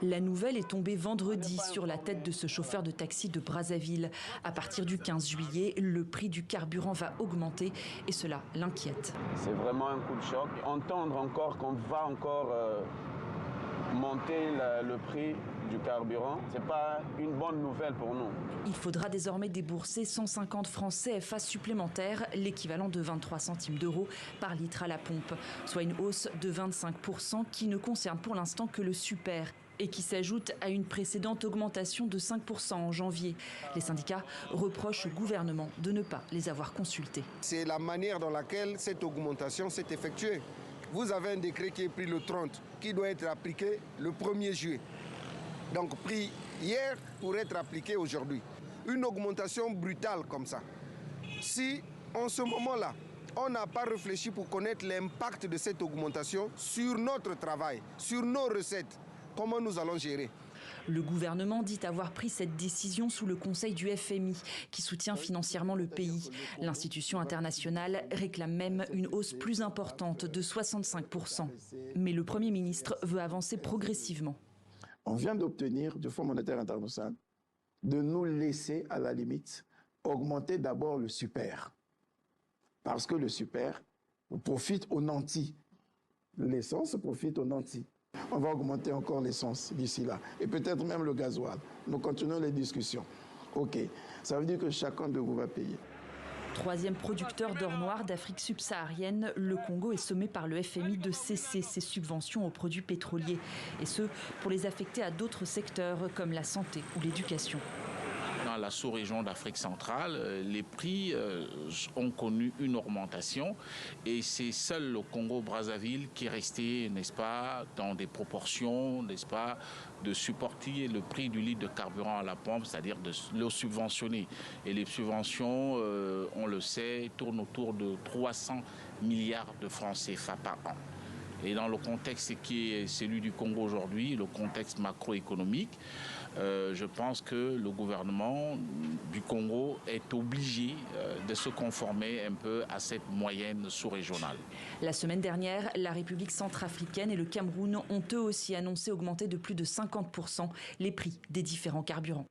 La nouvelle est tombée vendredi sur la tête de ce chauffeur de taxi de Brazzaville. À partir du 15 juillet, le prix du carburant va augmenter et cela l'inquiète. C'est vraiment un coup de choc. Entendre encore qu'on va encore monter le prix du carburant, ce n'est pas une bonne nouvelle pour nous. Il faudra désormais débourser 150 francs CFA supplémentaires, l'équivalent de 23 centimes d'euros par litre à la pompe, soit une hausse de 25% qui ne concerne pour l'instant que le super et qui s'ajoute à une précédente augmentation de 5% en janvier. Les syndicats reprochent au gouvernement de ne pas les avoir consultés. C'est la manière dans laquelle cette augmentation s'est effectuée. Vous avez un décret qui est pris le 30, qui doit être appliqué le 1er juillet. Donc pris hier pour être appliqué aujourd'hui. Une augmentation brutale comme ça. Si en ce moment-là, on n'a pas réfléchi pour connaître l'impact de cette augmentation sur notre travail, sur nos recettes, comment nous allons gérer? Le gouvernement dit avoir pris cette décision sous le conseil du FMI, qui soutient financièrement le pays. L'institution internationale réclame même une hausse plus importante de 65%. Mais le Premier ministre veut avancer progressivement. On vient d'obtenir du Fonds monétaire international de nous laisser, à la limite, augmenter d'abord le super. Parce que le super profite aux nantis. L'essence profite aux nantis. On va augmenter encore l'essence d'ici là. Et peut-être même le gasoil. Nous continuons les discussions. OK. Ça veut dire que chacun de vous va payer. Troisième producteur d'or noir d'Afrique subsaharienne, le Congo est sommé par le FMI de cesser ses subventions aux produits pétroliers. Et ce, pour les affecter à d'autres secteurs comme la santé ou l'éducation. Dans la sous-région d'Afrique centrale, les prix ont connu une augmentation et c'est seul le Congo-Brazzaville qui est resté, n'est-ce pas, dans des proportions, n'est-ce pas, de supporter le prix du litre de carburant à la pompe, c'est-à-dire de le subventionner. Et les subventions, on le sait, tournent autour de 300 milliards de francs CFA par an. Et dans le contexte qui est celui du Congo aujourd'hui, le contexte macroéconomique, je pense que le gouvernement du Congo est obligé de se conformer un peu à cette moyenne sous-régionale. La semaine dernière, la République centrafricaine et le Cameroun ont eux aussi annoncé augmenter de plus de 50% les prix des différents carburants.